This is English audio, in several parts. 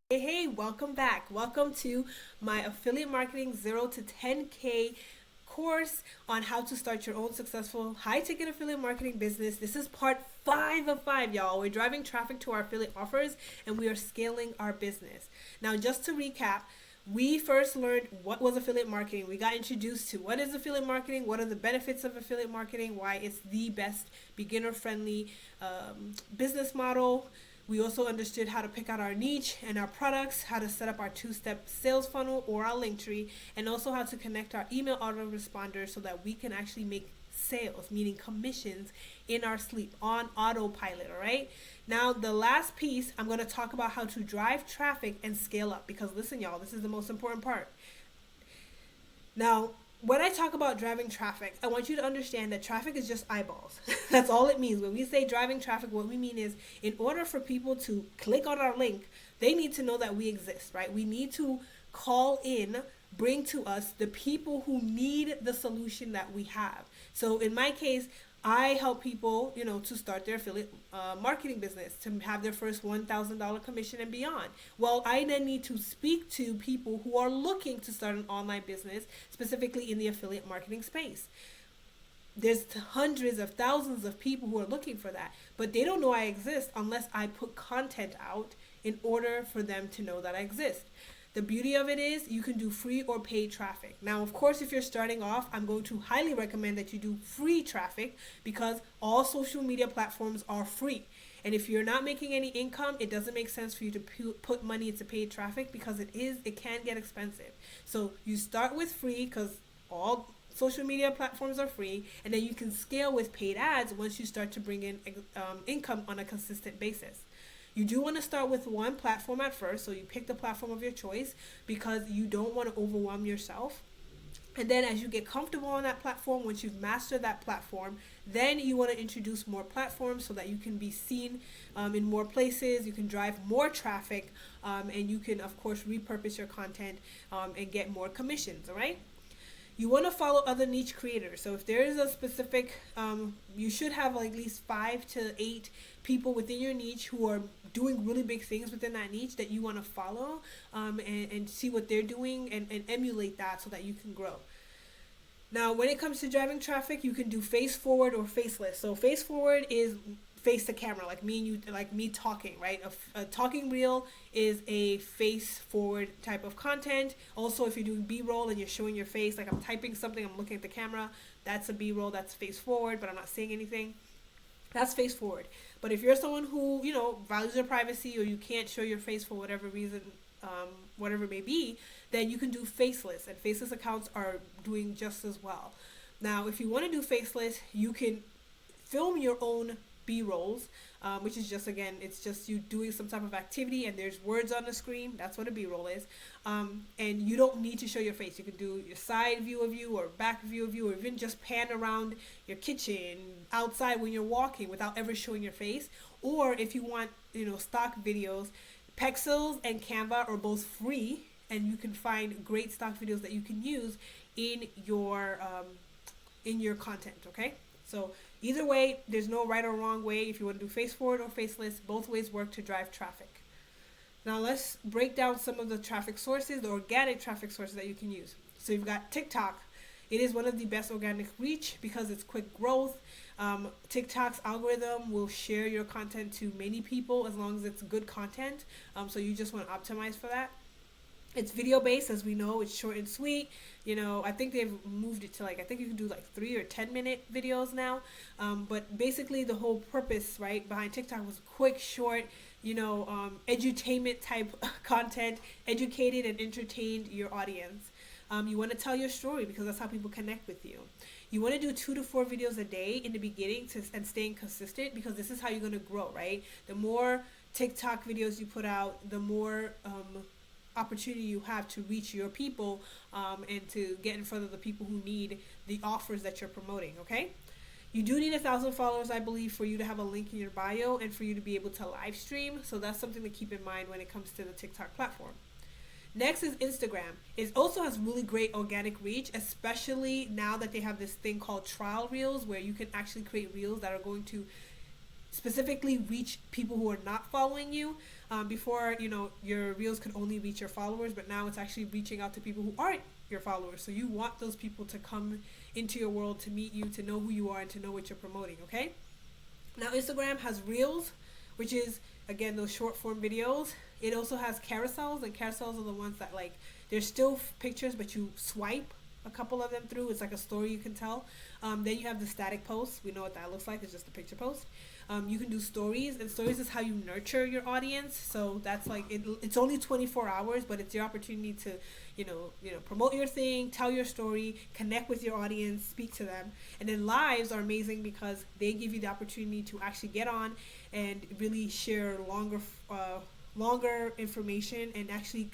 Hey, welcome back. Welcome to my affiliate marketing 0 to 10K course on how to start your own successful high ticket affiliate marketing business. This is part 5 of 5, y'all. We're driving traffic to our affiliate offers and we are scaling our business. Now, just to recap, we first learned what was affiliate marketing. We got introduced to what is affiliate marketing, what are the benefits of affiliate marketing, why it's the best beginner friendly business model. We also understood how to pick out our niche and our products, how to set up our two-step sales funnel or our link tree, and also how to connect our email autoresponders so that we can actually make sales, meaning commissions, in our sleep on autopilot. All right. Now, the last piece, I'm going to talk about how to drive traffic and scale up, because listen, y'all, this is the most important part. Now, when I talk about driving traffic, I want you to understand that traffic is just eyeballs. That's all it means. When we say driving traffic, what we mean is in order for people to click on our link, they need to know that we exist, right? We need to call in, bring to us the people who need the solution that we have. So in my case, I help people, to start their affiliate marketing business, to have their first $1,000 commission and beyond. Well, I then need to speak to people who are looking to start an online business, specifically in the affiliate marketing space. There's hundreds of thousands of people who are looking for that, but they don't know I exist unless I put content out in order for them to know that I exist. The beauty of it is you can do free or paid traffic. Now, of course, if you're starting off, I'm going to highly recommend that you do free traffic because all social media platforms are free. And if you're not making any income, it doesn't make sense for you to put money into paid traffic because it can get expensive. So you start with free because all social media platforms are free, and then you can scale with paid ads once you start to bring in income on a consistent basis. You do want to start with one platform at first, so you pick the platform of your choice because you don't want to overwhelm yourself. And then as you get comfortable on that platform, once you've mastered that platform, then you want to introduce more platforms so that you can be seen in more places, you can drive more traffic, and you can, of course, repurpose your content and get more commissions, all right? You want to follow other niche creators. So if there is a specific, you should have like at least 5 to 8 people within your niche who are doing really big things within that niche that you want to follow and see what they're doing and emulate that so that you can grow. Now, when it comes to driving traffic, you can do face forward or faceless. So face forward is face to camera, like me and you, like me talking, right? A talking reel is a face forward type of content. Also, if you're doing B-roll and you're showing your face, like I'm typing something, I'm looking at the camera, that's a B-roll, that's face forward, but I'm not saying anything. That's face forward. But if you're someone who, values your privacy or you can't show your face for whatever reason, whatever it may be, then you can do faceless, and faceless accounts are doing just as well. Now, if you want to do faceless, you can film your own B-rolls, which is just, again, it's just you doing some type of activity and there's words on the screen. That's what a B-roll is. And you don't need to show your face. You can do your side view of you or back view of you, or even just pan around your kitchen, outside when you're walking without ever showing your face. Or if you want, stock videos, Pexels and Canva are both free, and you can find great stock videos that you can use in your content, okay? So either way, there's no right or wrong way. If you want to do face forward or faceless, both ways work to drive traffic. Now let's break down some of the traffic sources, the organic traffic sources that you can use. So you've got TikTok. It is one of the best organic reach because it's quick growth. TikTok's algorithm will share your content to many people as long as it's good content. So you just want to optimize for that. It's video based, as we know. It's short and sweet. I think they've moved it to I think you can do 3 or 10-minute videos now. But basically the whole purpose, right, behind TikTok was quick, short, edutainment type content, educated and entertained your audience. You want to tell your story because that's how people connect with you. You want to do 2 to 4 videos a day in the beginning and staying consistent, because this is how you're going to grow, right? The more TikTok videos you put out, the more opportunity you have to reach your people and to get in front of the people who need the offers that you're promoting, okay? You do need 1,000 followers, I believe, for you to have a link in your bio and for you to be able to live stream. So that's something to keep in mind when it comes to the TikTok platform. Next is Instagram. It also has really great organic reach, especially now that they have this thing called trial reels, where you can actually create reels that are going to specifically reach people who are not following you. Before, your reels could only reach your followers, but now it's actually reaching out to people who aren't your followers. So you want those people to come into your world, to meet you, to know who you are, and to know what you're promoting, okay? Now, Instagram has reels, which is, again, those short form videos. It also has carousels, and carousels are the ones that, like, they're still pictures, but you swipe a couple of them through. It's like a story you can tell. Then you have the static posts. We know what that looks like. It's just a picture post. You can do stories, and stories is how you nurture your audience. So that's like, it's only 24 hours, but it's your opportunity to, promote your thing, tell your story, connect with your audience, speak to them. And then lives are amazing because they give you the opportunity to actually get on and really share longer information and actually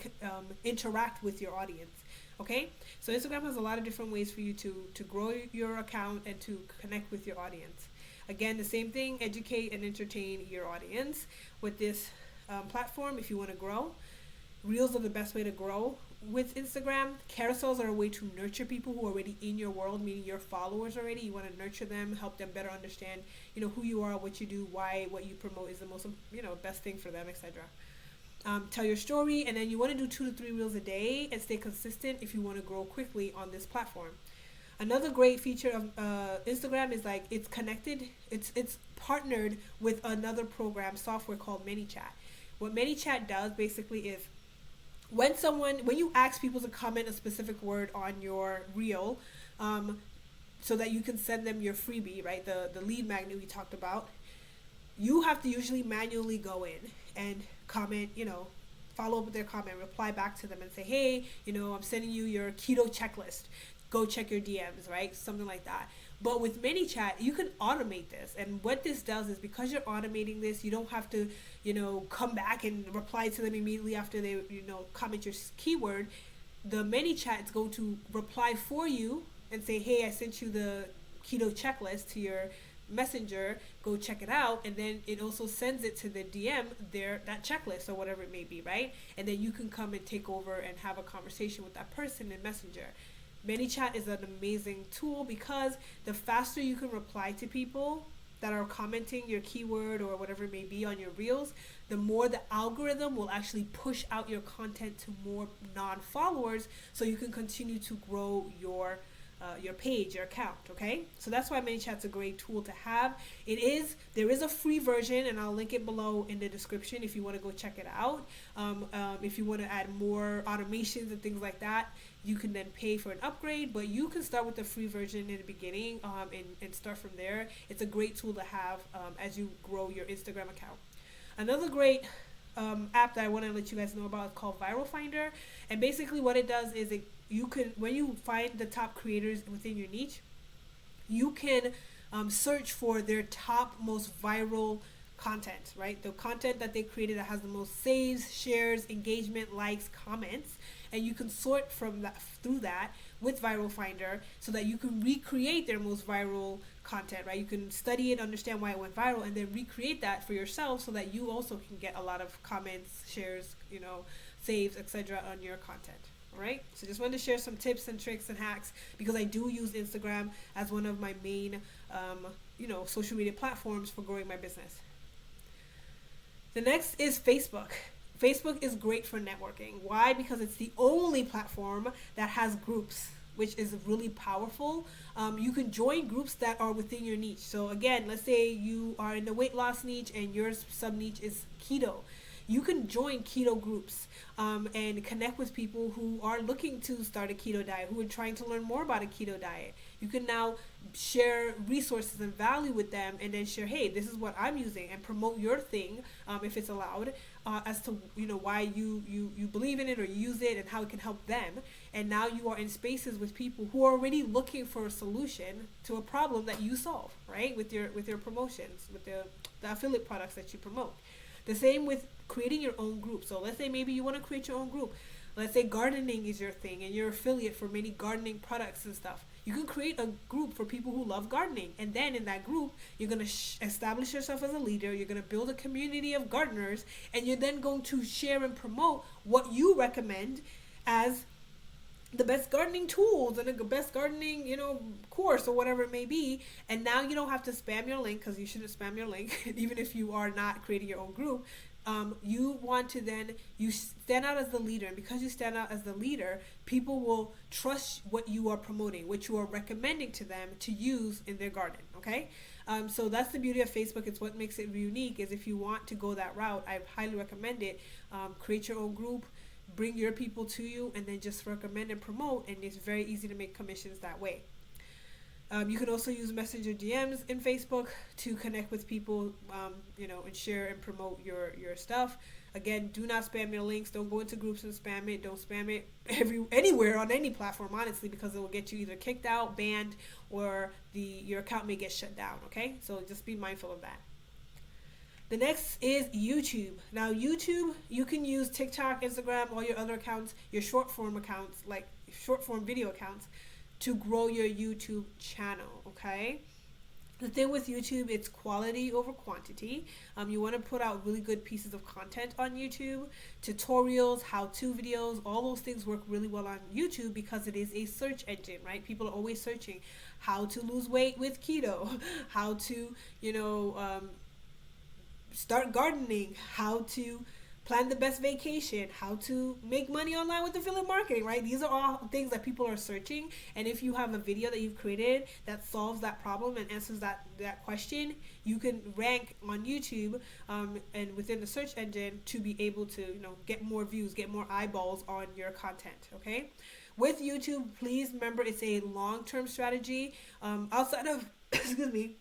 interact with your audience. Okay, so Instagram has a lot of different ways for you to grow your account and to connect with your audience. Again, the same thing, educate and entertain your audience with this platform if you want to grow. Reels are the best way to grow with Instagram. Carousels are a way to nurture people who are already in your world, meaning your followers already. You want to nurture them, help them better understand, who you are, what you do, why what you promote is the most, best thing for them, etc. Tell your story, and then you want to do 2 to 3 reels a day and stay consistent if you want to grow quickly on this platform. Another great feature of Instagram is like it's connected. It's partnered with another program software called ManyChat. What ManyChat does basically is when you ask people to comment a specific word on your reel, so that you can send them your freebie, right? The lead magnet we talked about. You have to usually manually go in and comment, follow up with their comment, reply back to them and say, hey, I'm sending you your keto checklist. Go check your DMs, right? Something like that. But with ManyChat, you can automate this. And what this does is because you're automating this, you don't have to, come back and reply to them immediately after they, comment your keyword. The ManyChat is going to reply for you and say, hey, I sent you the keto checklist to your messenger, go check it out, and then it also sends it to the DM that checklist or whatever it may be, right? And then you can come and take over and have a conversation with that person in Messenger. ManyChat is an amazing tool because the faster you can reply to people that are commenting your keyword or whatever it may be on your reels, the more the algorithm will actually push out your content to more non-followers, so you can continue to grow your page, your account, okay? So that's why ManyChat's a great tool to have. There is a free version, and I'll link it below in the description if you want to go check it out. If you want to add more automations and things like that, you can then pay for an upgrade, but you can start with the free version in the beginning and start from there. It's a great tool to have as you grow your Instagram account. Another great app that I want to let you guys know about is called Viral Finder, and basically what it does is when you find the top creators within your niche, you can search for their top most viral content, right? The content that they created that has the most saves, shares, engagement, likes, comments, and you can sort through that with Viral Finder so that you can recreate their most viral content, right? You can study it, understand why it went viral, and then recreate that for yourself so that you also can get a lot of comments, shares, saves, etc. on your content. All right, so just wanted to share some tips and tricks and hacks because I do use Instagram as one of my main, social media platforms for growing my business. The next is Facebook. Facebook is great for networking. Why? Because it's the only platform that has groups, which is really powerful. You can join groups that are within your niche. So again, let's say you are in the weight loss niche and your sub niche is keto. You can join keto groups and connect with people who are looking to start a keto diet, who are trying to learn more about a keto diet. You can now share resources and value with them and then share, hey, this is what I'm using, and promote your thing if it's allowed, as to why you believe in it or use it and how it can help them. And now you are in spaces with people who are already looking for a solution to a problem that you solve, right? With your promotions, with the affiliate products that you promote. The same with creating your own group. So let's say maybe you want to create your own group. Let's say gardening is your thing and you're affiliate for many gardening products and stuff. You can create a group for people who love gardening. And then in that group, you're going to establish yourself as a leader. You're going to build a community of gardeners. And you're then going to share and promote what you recommend as the best gardening tools and the best gardening, course or whatever it may be. And now you don't have to spam your link, because you shouldn't spam your link even if you are not creating your own group. You want to then, you stand out as the leader, and because you stand out as the leader, people will trust what you are promoting, what you are recommending to them to use in their garden. Okay. So that's the beauty of Facebook. It's what makes it unique. Is if you want to go that route, I highly recommend it. Create your own group, bring your people to you, and then just recommend and promote, and it's very easy to make commissions that way. You can also use Messenger DMs in Facebook to connect with people, and share and promote your stuff. Again, do not spam your links. Don't go into groups and spam it. Don't spam it anywhere on any platform, honestly, because it will get you either kicked out, banned, or your account may get shut down. Okay, so just be mindful of that. The next is YouTube. Now, YouTube, you can use TikTok, Instagram, all your other accounts, your short form accounts, like short form video accounts, to grow your YouTube channel. Okay. The thing with YouTube, it's quality over quantity. You want to put out really good pieces of content on YouTube, tutorials, how-to videos, all those things work really well on YouTube because it is a search engine, right? People are always searching how to lose weight with keto, how to, start gardening, how to plan the best vacation, how to make money online with affiliate marketing, right? These are all things that people are searching. And if you have a video that you've created that solves that problem and answers that question, you can rank on YouTube and within the search engine to be able to, get more views, get more eyeballs on your content, okay? With YouTube, please remember it's a long-term strategy. Outside of, excuse me,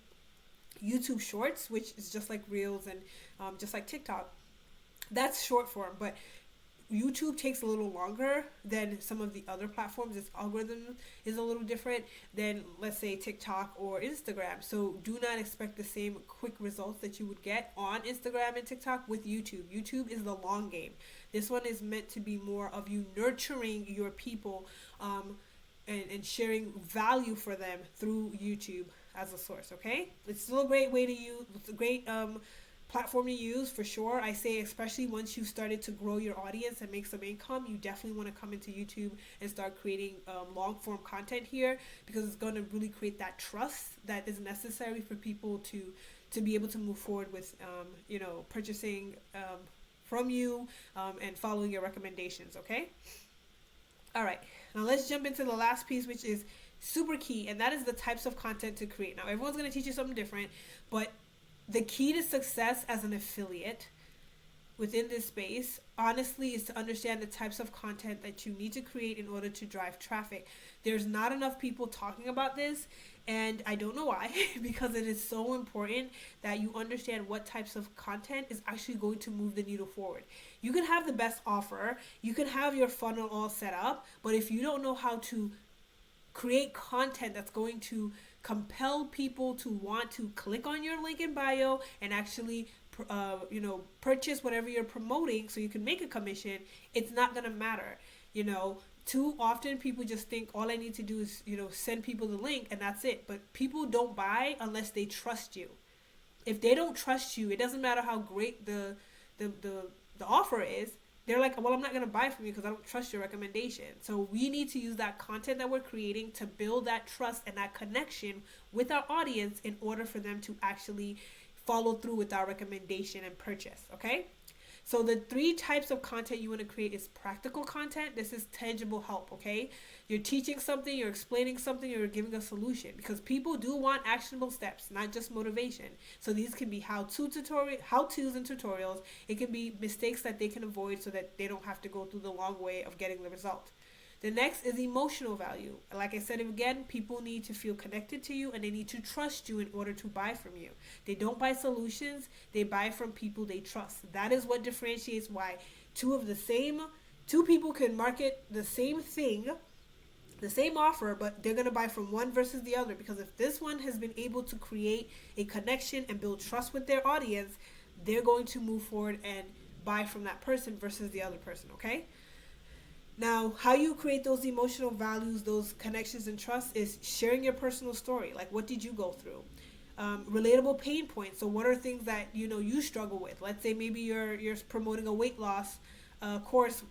YouTube Shorts, which is just like Reels and just like TikTok. That's short form, but YouTube takes a little longer than some of the other platforms. Its algorithm is a little different than, let's say, TikTok or Instagram. So do not expect the same quick results that you would get on Instagram and TikTok with YouTube. YouTube is the long game. This one is meant to be more of you nurturing your people and sharing value for them through YouTube as a source, okay? It's still a great way to use. It's a great platform to use for sure. I say especially once you've started to grow your audience and make some income, you definitely want to come into YouTube and start creating long form content here, because it's going to really create that trust that is necessary for people to be able to move forward with purchasing from you and following your recommendations, okay? All right, now let's jump into the last piece, which is super key, and that is the types of content to create. Now, everyone's going to teach you something different, but the key to success as an affiliate within this space, honestly, is to understand the types of content that you need to create in order to drive traffic. There's not enough people talking about this, and I don't know why, because it is so important that you understand what types of content is actually going to move the needle forward. You can have the best offer, you can have your funnel all set up, but if you don't know how to create content that's going to compel people to want to click on your link in bio and actually purchase whatever you're promoting so you can make a commission, it's not going to matter. Too often people just think all I need to do is send people the link and that's it. But people don't buy unless they trust you. If they don't trust you, it doesn't matter how great the offer is. They're like, well, I'm not going to buy from you because I don't trust your recommendation. So we need to use that content that we're creating to build that trust and that connection with our audience in order for them to actually follow through with our recommendation and purchase, okay? So the 3 types of content you want to create is practical content. This is tangible help, okay? You're teaching something, you're explaining something, you're giving a solution, because people do want actionable steps, not just motivation. So these can be how-tos and tutorials. It can be mistakes that they can avoid so that they don't have to go through the long way of getting the result. The next is emotional value. Like I said again, people need to feel connected to you and they need to trust you in order to buy from you. They don't buy solutions, they buy from people they trust. That is what differentiates why two people can market the same thing, the same offer, but they're going to buy from one versus the other. Because if this one has been able to create a connection and build trust with their audience, they're going to move forward and buy from that person versus the other person, okay? Now, how you create those emotional values, those connections and trust, is sharing your personal story. Like, what did you go through? Relatable pain points. So what are things that you struggle with? Let's say maybe you're promoting a weight loss course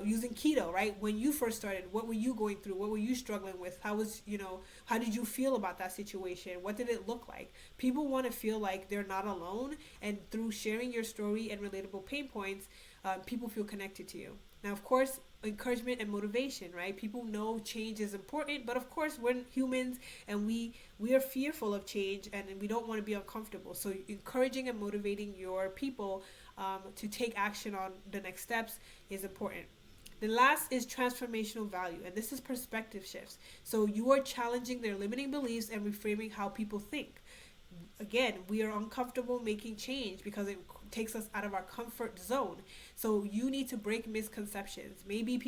using keto, right? When you first started, what were you going through? What were you struggling with? How did you feel about that situation? What did it look like? People want to feel like they're not alone, and through sharing your story and relatable pain points, people feel connected to you. Now, of course, encouragement and motivation, right? People know change is important, but of course, we're humans, and we are fearful of change, and we don't want to be uncomfortable. So, encouraging and motivating your people to take action on the next steps is important. The last is transformational value, and this is perspective shifts. So you are challenging their limiting beliefs and reframing how people think. Again, we are uncomfortable making change because it takes us out of our comfort zone. So you need to break misconceptions. Maybe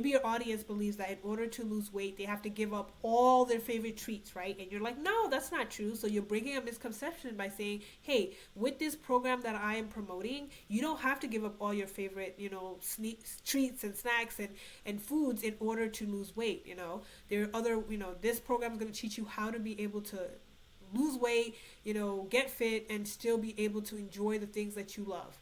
your audience believes that in order to lose weight, they have to give up all their favorite treats, right? And you're like, no, that's not true. So you're breaking a misconception by saying, hey, with this program that I am promoting, you don't have to give up all your favorite, treats and snacks and foods in order to lose weight. There are other, this program is going to teach you how to be able to lose weight, get fit, and still be able to enjoy the things that you love.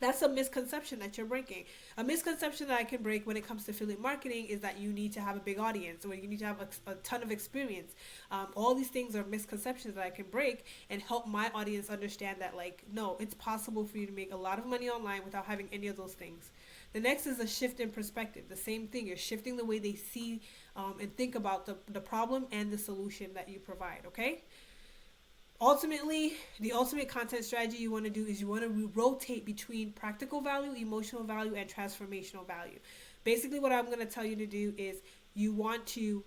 That's a misconception that you're breaking. A misconception that I can break when it comes to affiliate marketing is that you need to have a big audience or you need to have a ton of experience. All these things are misconceptions that I can break and help my audience understand that, no, it's possible for you to make a lot of money online without having any of those things. The next is a shift in perspective. The same thing. You're shifting the way they see and think about the problem and the solution that you provide, okay? Ultimately, the ultimate content strategy you want to do is you want to rotate between practical value, emotional value, and transformational value. Basically, what I'm going to tell you to do is you want to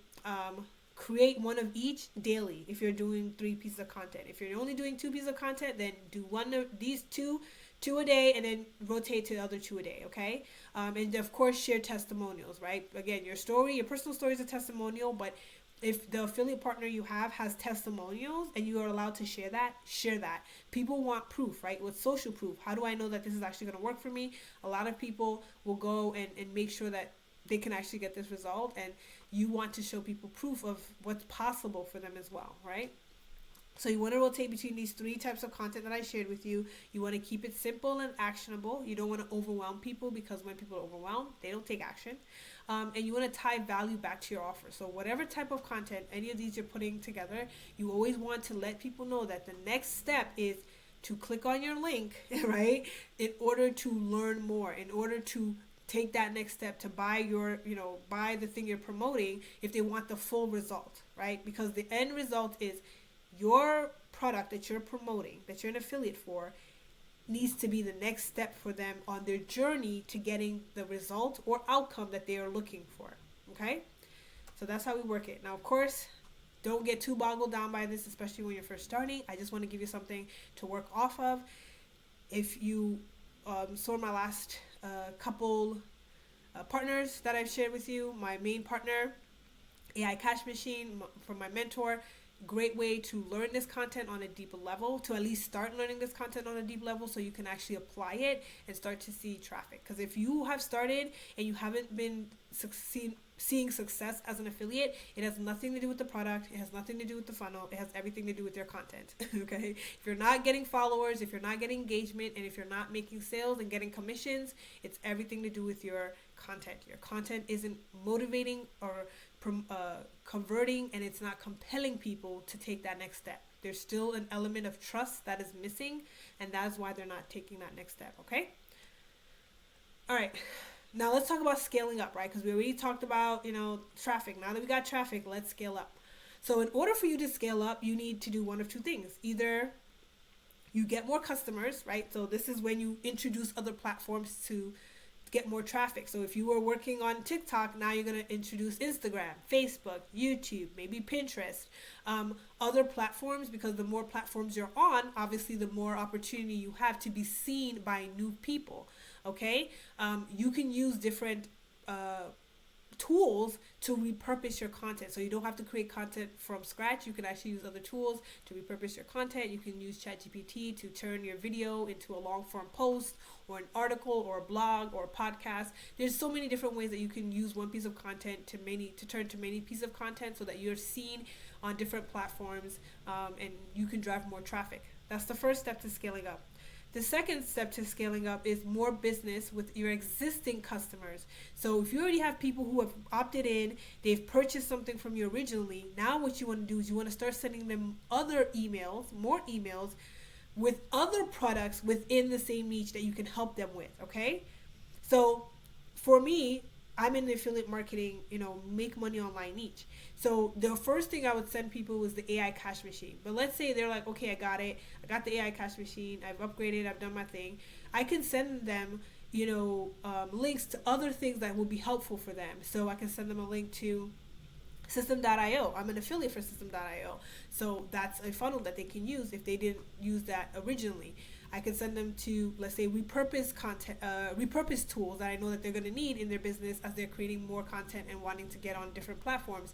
create one of each daily if you're doing 3 pieces of content. If you're only doing 2 pieces of content, then do one of these two a day, and then rotate to the other 2 a day, okay? And of course, share testimonials, right? Again, your personal story is a testimonial, but if the affiliate partner you have has testimonials and you are allowed to share that. People want proof, right? With social proof. How do I know that this is actually going to work for me? A lot of people will go and make sure that they can actually get this result, and you want to show people proof of what's possible for them as well, right? So you want to rotate between these 3 types of content that I shared with you. You want to keep it simple and actionable. You don't want to overwhelm people, because when people are overwhelmed, they don't take action. And you want to tie value back to your offer. So whatever type of content, any of these you're putting together, you always want to let people know that the next step is to click on your link, right? In order to learn more, in order to take that next step to buy buy the thing you're promoting if they want the full result, right? Because the end result is your product that you're promoting, that you're an affiliate for, needs to be the next step for them on their journey to getting the result or outcome that they are looking for, okay? So that's how we work it. Now, of course, don't get too boggled down by this, especially when you're first starting. I just want to give you something to work off of. If you saw my last couple partners that I've shared with you, my main partner, AI Cash Machine, from my mentor, great way to learn this content on a deeper level, to at least start learning this content on a deep level so you can actually apply it and start to see traffic. Because if you have started and you haven't been seeing success as an affiliate, it has nothing to do with the product, it has nothing to do with the funnel, it has everything to do with your content. Okay, if you're not getting followers, if you're not getting engagement, and if you're not making sales and getting commissions, it's everything to do with your content. Your content isn't motivating or converting, and it's not compelling people to take that next step. There's still an element of trust that is missing, and that's why they're not taking that next step, okay? All right, now let's talk about scaling up, right? Because we already talked about, traffic. Now that we got traffic, let's scale up. So in order for you to scale up, you need to do one of 2 things. Either you get more customers, right? So this is when you introduce other platforms to get more traffic. So if you were working on TikTok, now you're going to introduce Instagram, Facebook, YouTube, maybe Pinterest, other platforms, because the more platforms you're on, obviously the more opportunity you have to be seen by new people. Okay, you can use different tools to repurpose your content. So you don't have to create content from scratch. You can actually use other tools to repurpose your content. You can use ChatGPT to turn your video into a long form post or an article or a blog or a podcast. There's so many different ways that you can use one piece of content to turn to many pieces of content so that you're seen on different platforms, and you can drive more traffic. That's the first step to scaling up. The second step to scaling up is more business with your existing customers. So if you already have people who have opted in, they've purchased something from you originally, now what you want to do is you want to start sending them other emails, more emails with other products within the same niche that you can help them with, okay? So for me, I'm in the affiliate marketing, make money online niche. So the first thing I would send people was the AI cash machine. But let's say they're like, okay, I got it. I got the AI cash machine. I've upgraded. I've done my thing. I can send them, links to other things that will be helpful for them. So I can send them a link to System.io. I'm an affiliate for System.io. So that's a funnel that they can use if they didn't use that originally. I can send them to, let's say, repurpose tools that I know that they're going to need in their business as they're creating more content and wanting to get on different platforms.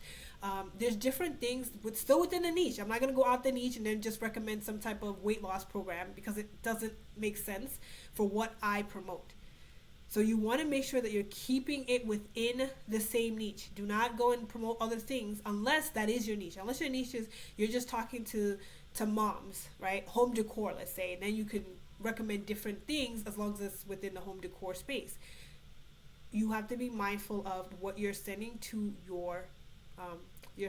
There's different things still within the niche. I'm not going to go out the niche and then just recommend some type of weight loss program because it doesn't make sense for what I promote. So you want to make sure that you're keeping it within the same niche. Do not go and promote other things unless that is your niche. Unless your niche is you're just talking to moms, right? Home decor, let's say, and then you can recommend different things as long as it's within the home decor space. You have to be mindful of what you're sending to your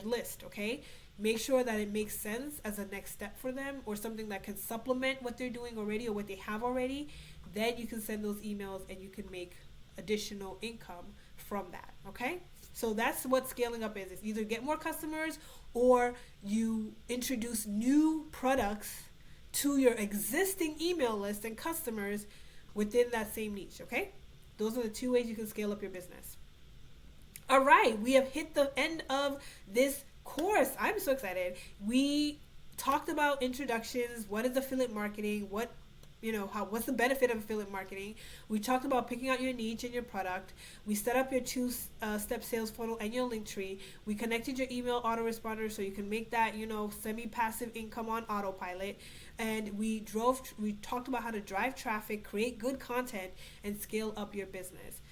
list, okay? Make sure that it makes sense as a next step for them or something that can supplement what they're doing already or what they have already. Then you can send those emails and you can make additional income from that, okay? So that's what scaling up is. It's either get more customers or you introduce new products to your existing email list and customers within that same niche, okay? Those are the two ways you can scale up your business. All right, we have hit the end of this course. I'm so excited. We talked about introductions, what is affiliate marketing, what's the benefit of affiliate marketing. We talked about picking out your niche and your product. We set up your two-step sales funnel and your link tree. We connected your email autoresponder so you can make that, semi-passive income on autopilot. And we talked about how to drive traffic, create good content, and scale up your business.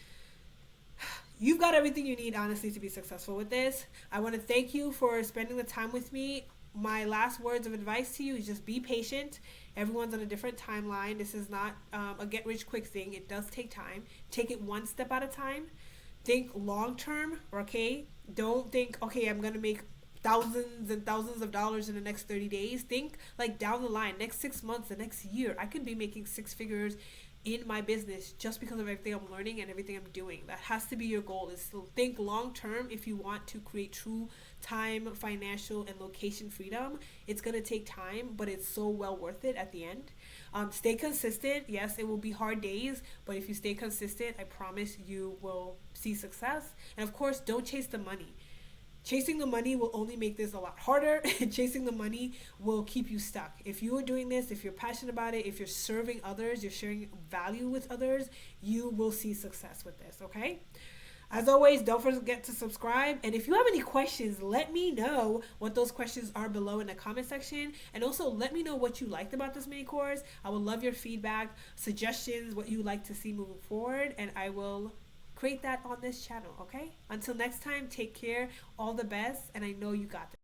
You've got everything you need, honestly, to be successful with this. I want to thank you for spending the time with me. My last words of advice to you is just be patient. Everyone's on a different timeline. This is not a get-rich-quick thing. It does take time. Take it one step at a time. Think long-term, okay? Don't think, okay, I'm going to make thousands and thousands of dollars in the next 30 days. Think like down the line, next 6 months, the next year. I could be making six figures in my business just because of everything I'm learning and everything I'm doing. That has to be your goal, is to think long term if you want to create true time, financial, and location freedom. It's going to take time, but it's so well worth it at the end. Stay consistent. Yes, it will be hard days, but if you stay consistent, I promise you will see success. And of course, don't chase the money. Chasing the money will only make this a lot harder. Chasing the money will keep you stuck. If you are doing this, if you're passionate about it, if you're serving others, you're sharing value with others, you will see success with this, okay? As always, don't forget to subscribe. And if you have any questions, let me know what those questions are below in the comment section. And also let me know what you liked about this mini course. I would love your feedback, suggestions, what you would like to see moving forward. And I will create that on this channel, okay? Until next time, take care, all the best, and I know you got this.